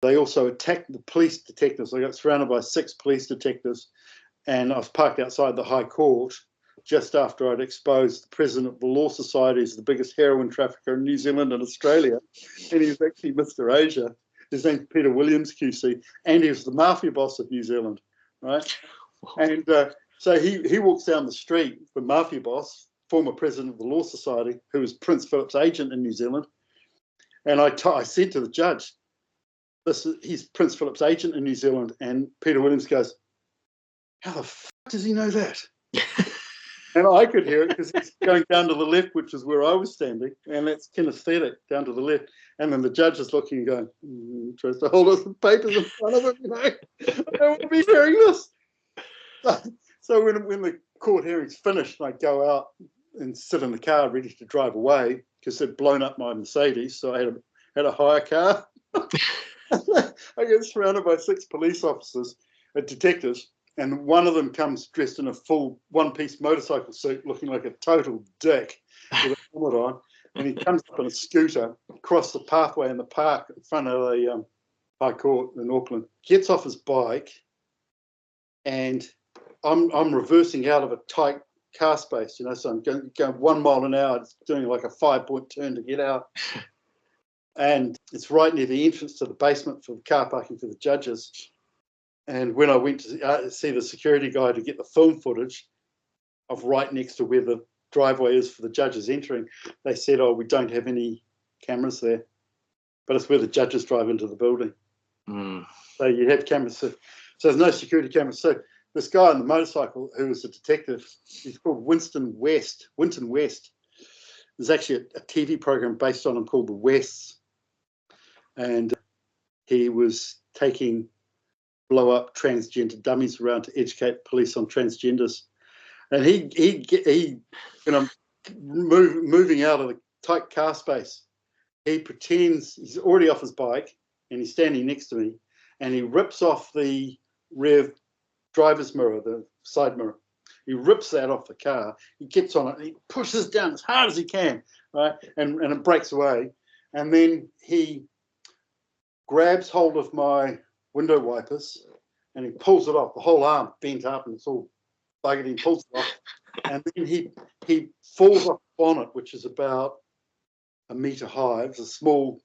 They also attacked the police detectives. I got surrounded by 6 police detectives, and I was parked outside the High Court just after I'd exposed the president of the Law Society as the biggest heroin trafficker in New Zealand and Australia. And he was actually Mr. Asia. His name's Peter Williams, QC, and he was the mafia boss of New Zealand, right? And so he walks down the street, the mafia boss, former president of the Law Society, who was Prince Philip's agent in New Zealand. And I said to the judge, he's Prince Philip's agent in New Zealand. And Peter Williams goes, how the fuck does he know that? And I could hear it because he's going down to the left, which is where I was standing, and that's kinesthetic, down to the left. And then the judge is looking and going, tries to hold us some papers in front of him, you know. I don't want to be hearing this. So when the court hearing's finished, I go out and sit in the car ready to drive away because they'd blown up my Mercedes, so I had a hire car. I get surrounded by 6 police officers, detectives, and one of them comes dressed in a full one-piece motorcycle suit looking like a total dick with a helmet on, and he comes up in a scooter across the pathway in the park in front of the High Court in Auckland, gets off his bike, and I'm reversing out of a tight car space, you know, so I'm going 1 mile an hour, doing like a 5-point turn to get out. And it's right near the entrance to the basement for the car parking for the judges. And when I went to see the security guy to get the film footage of right next to where the driveway is for the judges entering, they said, oh, we don't have any cameras there. But it's where the judges drive into the building. Mm. So you have cameras. So there's no security cameras. So this guy on the motorcycle, who was a detective, he's called Winston West. There's actually a TV program based on him called The Wests. And he was taking blow-up transgender dummies around to educate police on transgenders. And he moving out of the tight car space, he pretends he's already off his bike and he's standing next to me, and he rips off the rear driver's mirror, the side mirror. He rips that off the car. He gets on it and he pushes down as hard as he can, right? And it breaks away. And then he grabs hold of my window wipers and he pulls it off. The whole arm bent up and it's all buggered. He pulls it off. And then he falls off the bonnet, which is about 1 metre high. It's a small,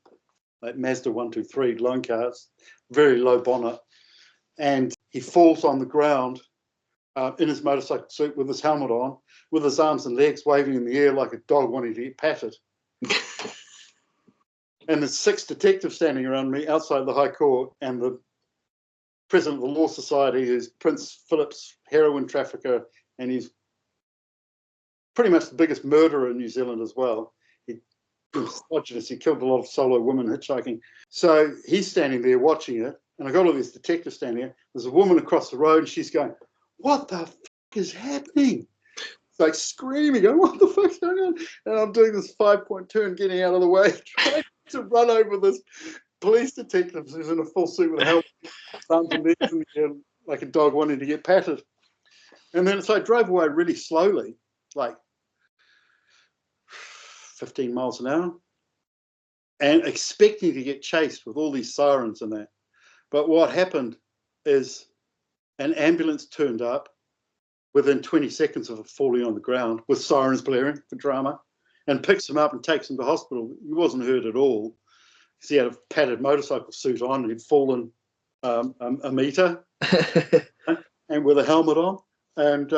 like Mazda 123 loan car. It's very low bonnet. And he falls on the ground in his motorcycle suit with his helmet on, with his arms and legs waving in the air like a dog wanting to get patted. And there's 6 detectives standing around me outside the High Court, and the president of the Law Society, who's Prince Philip's heroin trafficker, and he's pretty much the biggest murderer in New Zealand as well. He killed a lot of solo women hitchhiking. So he's standing there watching it, and I got all these detectives standing there. There's a woman across the road, and she's going, what the fuck is happening? It's like screaming, going, what the fuck's going on? And I'm doing this 5-point turn, getting out of the way, trying to run over this police detective who's in a full suit with a helmet, arms and legs in the air, like a dog wanting to get patted. And then so I drove away really slowly, like 15 miles an hour, and expecting to get chased with all these sirens and that. But what happened is an ambulance turned up within 20 seconds of it falling on the ground with sirens blaring for drama, and picks him up and takes him to hospital. He wasn't hurt at all because he had a padded motorcycle suit on and he'd fallen a metre and with a helmet on. And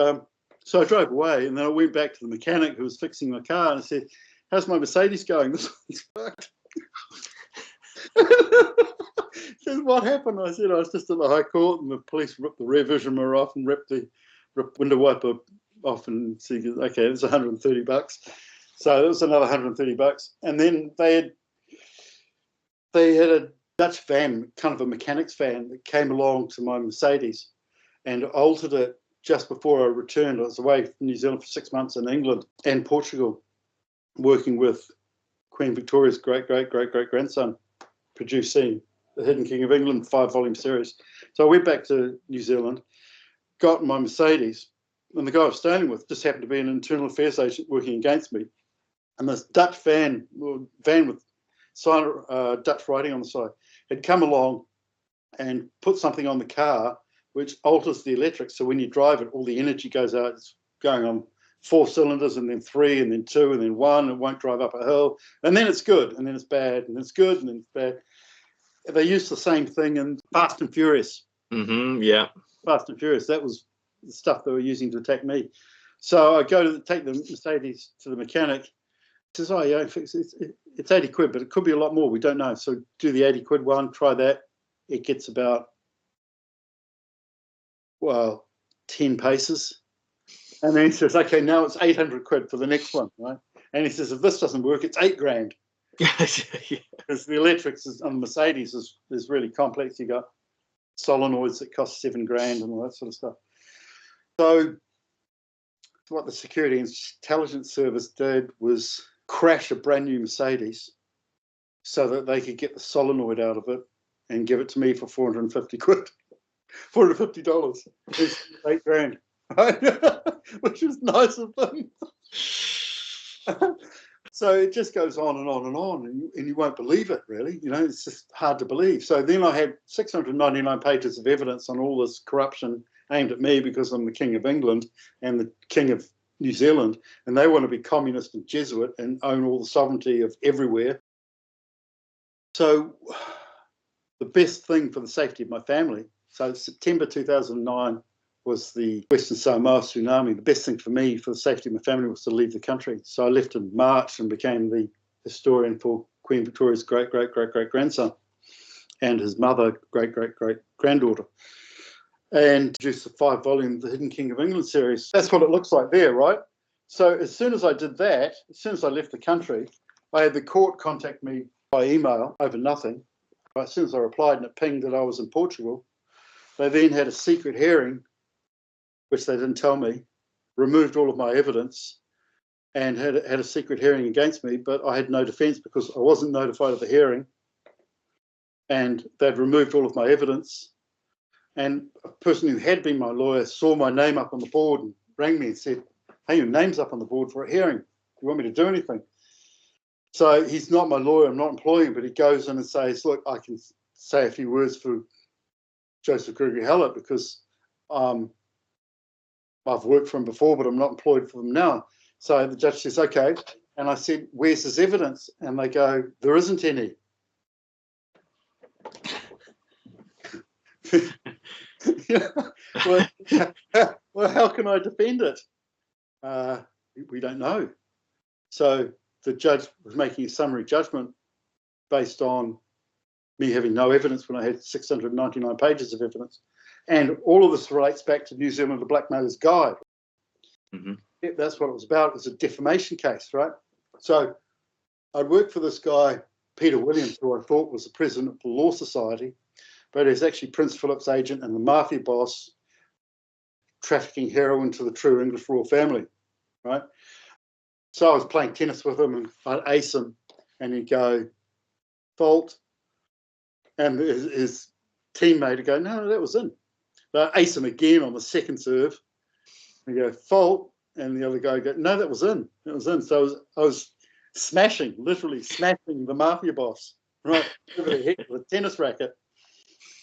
so I drove away, and then I went back to the mechanic who was fixing my car, and I said, how's my Mercedes going? This one's fucked. He says, what happened? I said, I was just at the High Court and the police ripped the rear vision mirror off and ripped the window off, and said, okay, it's $130. So it was another $130. And then they had a Dutch van, kind of a mechanic's van, that came along to my Mercedes and altered it just before I returned. I was away from New Zealand for 6 months in England and Portugal, working with Queen Victoria's great-great-great-great-grandson, producing The Hidden King of England 5-volume series. So I went back to New Zealand, got my Mercedes, and the guy I was staying with just happened to be an internal affairs agent working against me. And this Dutch van with Dutch writing on the side, had come along and put something on the car which alters the electrics. So when you drive it, all the energy goes out. It's going on 4 cylinders and then 3 and then 2 and then 1. It won't drive up a hill. And then it's good and then it's bad and then it's good and then it's bad. They used the same thing in Fast and Furious. Yeah. Fast and Furious. That was the stuff they were using to attack me. So I go to take the Mercedes to the mechanic. He says, oh, yeah, it's 80 quid, but it could be a lot more. We don't know. So do the 80 quid one, try that. It gets about, 10 paces. And then he says, okay, now it's 800 quid for the next one, right? And he says, if this doesn't work, it's $8,000. Because the electrics on Mercedes is really complex. You got solenoids that cost $7,000 and all that sort of stuff. So what the Security Intelligence Service did was crash a brand new Mercedes so that they could get the solenoid out of it and give it to me for 450 quid. $450. It's $8,000, right? Which was nice of them. So it just goes on and on and on, and you won't believe it, really. You know, it's just hard to believe. So then I had 699 pages of evidence on all this corruption aimed at me because I'm the King of England and the King of New Zealand, and they want to be communist and Jesuit and own all the sovereignty of everywhere. So the best thing for the safety of my family, so September 2009 was the Western Samoa tsunami. The best thing for me, for the safety of my family, was to leave the country. So I left in March and became the historian for Queen Victoria's great-great-great-great-grandson and his mother, great-great-great-granddaughter, and produced the 5-volume The Hidden King of England series. That's what it looks like there, right? So as soon as I did that, as soon as I left the country, I had the court contact me by email over nothing. As soon as I replied and it pinged that I was in Portugal, they then had a secret hearing, which they didn't tell me, removed all of my evidence and had a secret hearing against me, but I had no defence because I wasn't notified of the hearing, and they'd removed all of my evidence. And a person who had been my lawyer saw my name up on the board and rang me and said, hey, your name's up on the board for a hearing. Do you want me to do anything? So he's not my lawyer, I'm not employing him, but he goes in and says, look, I can say a few words for Joseph Gregory Hallett because I've worked for him before, but I'm not employed for them now. So the judge says, okay. And I said, where's his evidence? And they go, there isn't any. Well, how can I defend it? We don't know. So the judge was making a summary judgment based on me having no evidence when I had 699 pages of evidence. And all of this relates back to New Zealand, the Blackmailer's Guide. Yeah, that's what it was about. It was a defamation case, right? So I'd worked for this guy, Peter Williams, who I thought was the president of the Law Society, but he's actually Prince Philip's agent and the mafia boss trafficking heroin to the true English royal family, right? So I was playing tennis with him and I'd ace him and he'd go, fault. And his teammate would go, no, that was in. So I ace him again on the second serve. And go, fault. And the other guy would go, no, that was in. That was in. So I was smashing, literally smashing the mafia boss, right, over the head with a tennis racket.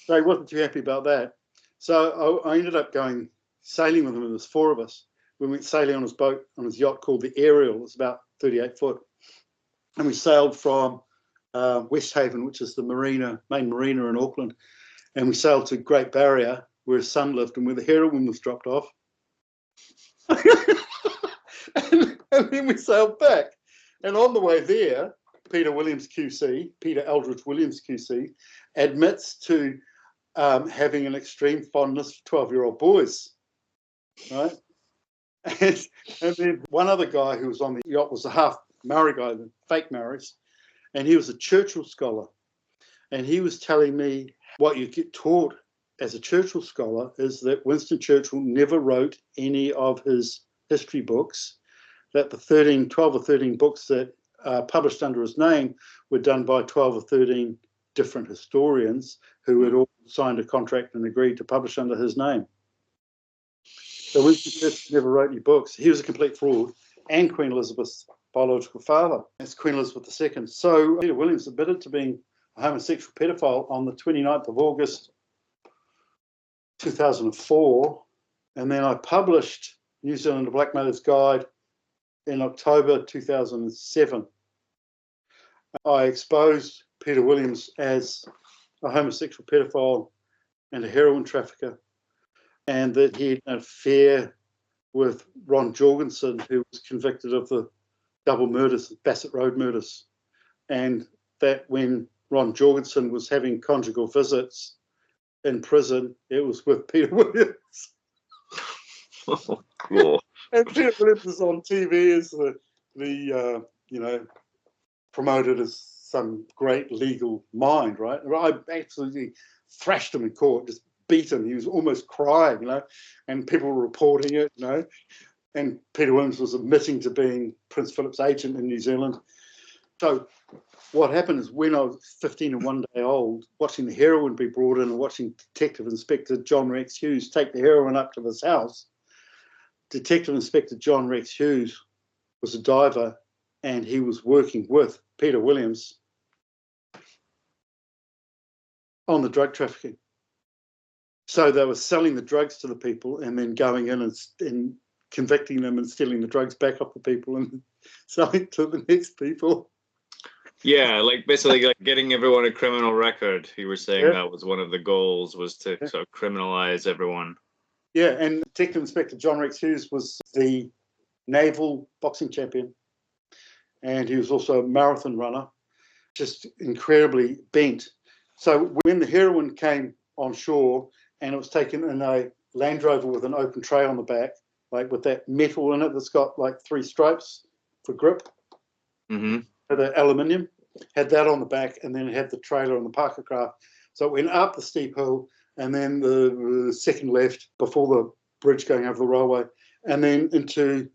So he wasn't too happy about that. So I ended up going sailing with him. There was 4 of us. We went sailing on his boat, on his yacht called the Ariel. It was about 38 foot. And we sailed from West Haven, which is the main marina in Auckland. And we sailed to Great Barrier, where his son lived and where the heroin was dropped off. and then we sailed back. And on the way there, Peter Eldridge Williams QC, admits to having an extreme fondness for 12-year-old boys, right? And then one other guy who was on the yacht was a half Maori guy, the fake Maoris, and he was a Churchill scholar. And he was telling me what you get taught as a Churchill scholar is that Winston Churchill never wrote any of his history books, that the 12 or 13 books that published under his name were done by 12 or 13 different historians who had all signed a contract and agreed to publish under his name. So Winston Churchill never wrote any books. He was a complete fraud, and Queen Elizabeth's biological father. That's Queen Elizabeth II. So Peter Williams admitted to being a homosexual pedophile on the 29th of August 2004, and then I published New Zealand: A Blackmailer's Guide in October 2007. I exposed Peter Williams as a homosexual pedophile and a heroin trafficker, and that he had an affair with Ron Jorgensen, who was convicted of the double murders, Bassett Road murders, and that when Ron Jorgensen was having conjugal visits in prison, it was with Peter Williams. Oh, cool. And Peter Williams is on TV as promoted as some great legal mind, right? I absolutely thrashed him in court, just beat him. He was almost crying, and people were reporting it, and Peter Williams was admitting to being Prince Philip's agent in New Zealand. So what happened is, when I was 15 and 1 day old, watching the heroin be brought in and watching Detective Inspector John Rex Hughes take the heroin up to this house, Detective Inspector John Rex Hughes was a diver, and he was working with Peter Williams on the drug trafficking. So they were selling the drugs to the people and then going in and convicting them and stealing the drugs back off the people and selling to the next people. Yeah, like basically like getting everyone a criminal record. You were saying that was one of the goals, was to sort of criminalize everyone. Yeah, and Detective Inspector John Rex Hughes was the naval boxing champion, and he was also a marathon runner, just incredibly bent. So when the heroin came on shore and it was taken in a Land Rover with an open tray on the back, like with that metal in it that's got like 3 stripes for grip, the aluminium, had that on the back, and then it had the trailer on the Parker craft. So it went up the steep hill, and then the second left before the bridge going over the railway, and then into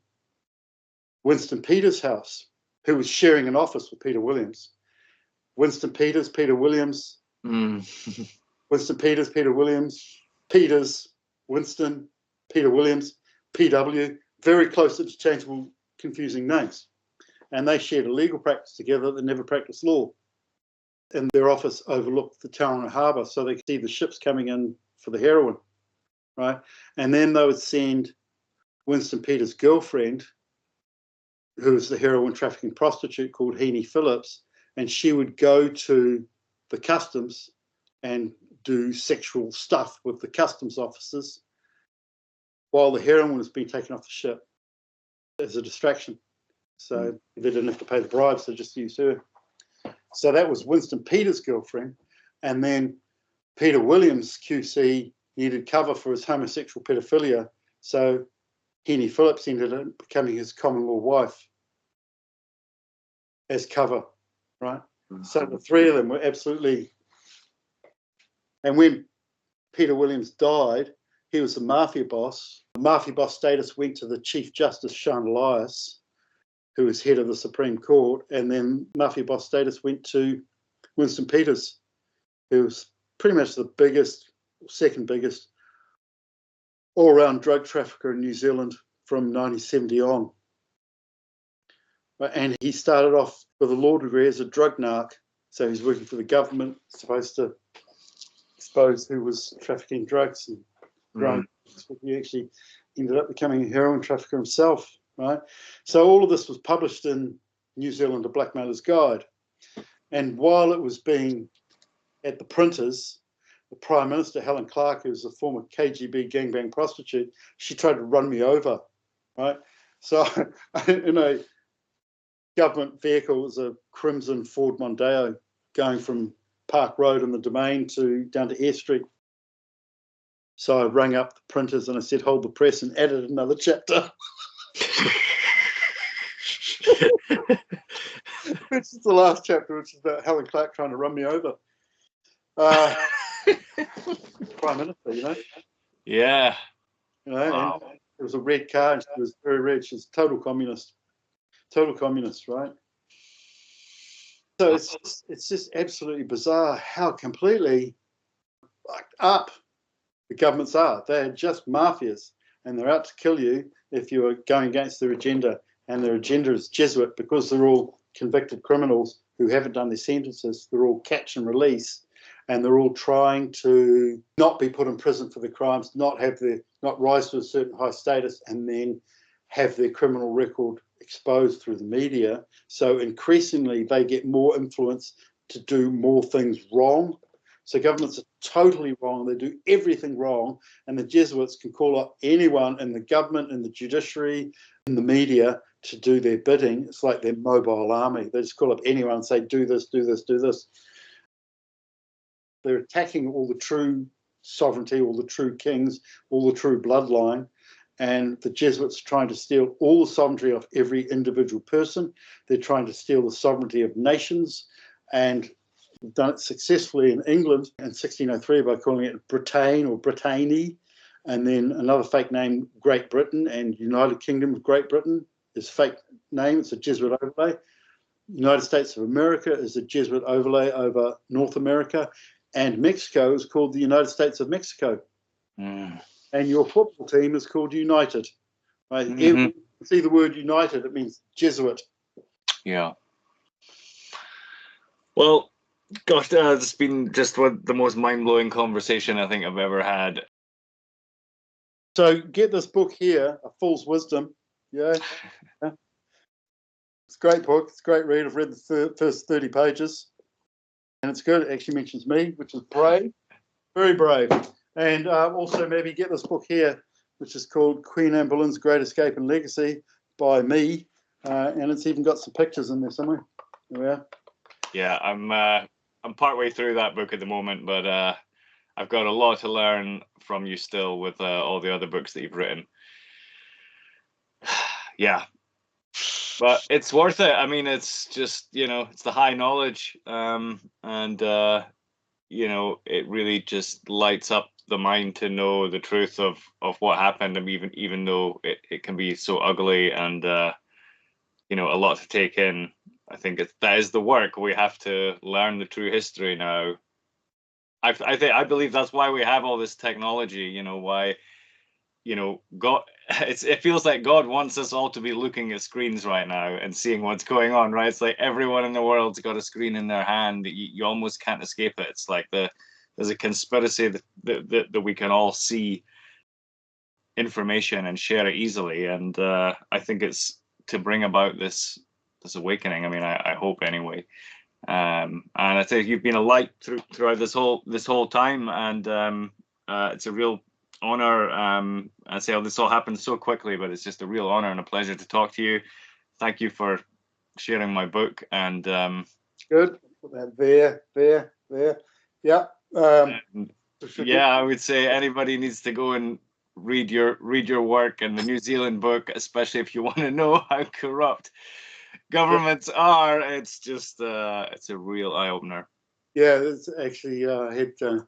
Winston Peters' house, who was sharing an office with Peter Williams. Winston Peters, Peter Williams, Winston Peters, Peter Williams, Peters, Winston, Peter Williams, PW, very close, interchangeable, confusing names. And they shared a legal practice together that never practiced law. And their office overlooked the Tauranga Harbour, so they could see the ships coming in for the heroin, right? And then they would send Winston Peters' girlfriend, who was the heroin trafficking prostitute called Heaney Phillips, and she would go to the customs and do sexual stuff with the customs officers while the heroin was being taken off the ship as a distraction. So they didn't have to pay the bribes, they just used her. So that was Winston Peters' girlfriend. And then Peter Williams, QC, needed cover for his homosexual pedophilia. So Heaney Phillips ended up becoming his common law wife as cover, right? So the 3 of them were absolutely... And when Peter Williams died, he was the mafia boss. The mafia boss status went to the Chief Justice, Sean Elias, who was head of the Supreme Court, and then mafia boss status went to Winston Peters, who was pretty much the biggest, second biggest, all-round drug trafficker in New Zealand from 1970 on. And he started off with a law degree as a drug narc, so he's working for the government, supposed to expose who was trafficking drugs and drugs. He actually ended up becoming a heroin trafficker himself. Right, so all of this was published in New Zealand: A Blackmailer's Guide, and while it was being at the printers, the Prime Minister, Helen Clark, who was a former KGB gangbang prostitute, she tried to run me over, right? So in a government vehicle, it was a crimson Ford Mondeo going from Park Road in the Domain down to Eyre Street. So I rang up the printers and I said, hold the press, and added another chapter. Which is the last chapter, which is about Helen Clark trying to run me over. Prime Minister, Yeah. Wow. And it was a red car, and she was very red. She's total communist, right? So it's just absolutely bizarre how completely fucked up the governments are. They're just mafias, and they're out to kill you if you are going against their agenda, and their agenda is Jesuit because they're all convicted criminals who haven't done their sentences. They're all catch and release, and they're all trying to not be put in prison for the crimes, not rise to a certain high status, and then have their criminal record exposed through the media. So increasingly, they get more influence to do more things wrong. So governments are totally wrong. They do everything wrong. And the Jesuits can call up anyone in the government, in the judiciary, in the media to do their bidding. It's like their mobile army. They just call up anyone and say, do this, do this, do this. They're attacking all the true sovereignty, all the true kings, all the true bloodline. And the Jesuits are trying to steal all the sovereignty of every individual person. They're trying to steal the sovereignty of nations. And done it successfully in England in 1603 by calling it Bretagne or Brittany, and then another fake name, Great Britain, and United Kingdom of Great Britain is fake name. It's a Jesuit overlay. United States of America is a Jesuit overlay over North America, and Mexico is called the United States of Mexico. And your football team is called United. Right? If you see the word United, it means Jesuit. Yeah. Well, gosh, it's been just the most mind-blowing conversation I think I've ever had. So get this book here, A Fool's Wisdom. Yeah. It's a great book. It's a great read. I've read the first 30 pages. And it's good. It actually mentions me, which is brave. Very brave. And also maybe get this book here, which is called Queen Anne Boleyn's Great Escape and Legacy by me. And it's even got some pictures in there somewhere. There we are. Yeah, I'm partway through that book at the moment, but I've got a lot to learn from you still with all the other books that you've written. Yeah, but it's worth it. I mean, it's just, it's the high knowledge, and it really just lights up the mind to know the truth of what happened, and even though it can be so ugly and a lot to take in. I think that is the work. We have to learn the true history now. I believe that's why we have all this technology. Why, God. It feels like God wants us all to be looking at screens right now and seeing what's going on. Right? It's like everyone in the world's got a screen in their hand. You almost can't escape it. It's like there's a conspiracy that we can all see information and share it easily. And I think it's to bring about this awakening. I mean, I hope anyway. And I think you've been a light throughout this whole time, and it's a real honor. I say this all happened so quickly, but it's just a real honor and a pleasure to talk to you. Thank you for sharing my book. And good. There. Yeah. Yeah, I would say anybody needs to go and read your work and the New Zealand book, especially if you want to know how corrupt governments are. It's just it's a real eye-opener. Yeah, it's actually I had the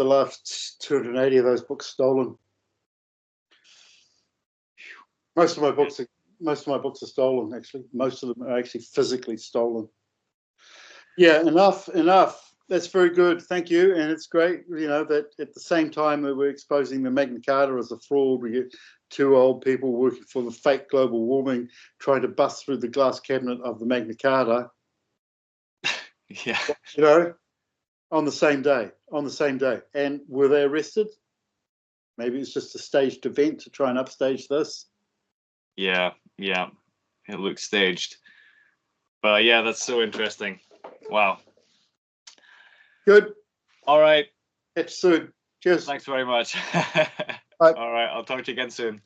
last 280 of those books stolen. Most of my books are stolen. Actually, most of them are actually physically stolen. Yeah, enough. That's very good. Thank you. And it's great, that at the same time that we're exposing the Magna Carta as a fraud, we get two old people working for the fake global warming, trying to bust through the glass cabinet of the Magna Carta. Yeah. On the same day. And were they arrested? Maybe it's just a staged event to try and upstage this. Yeah. It looks staged. But yeah, that's so interesting. Wow. Good. All right. Catch you soon. Cheers. Thanks very much. Bye. All right. I'll talk to you again soon.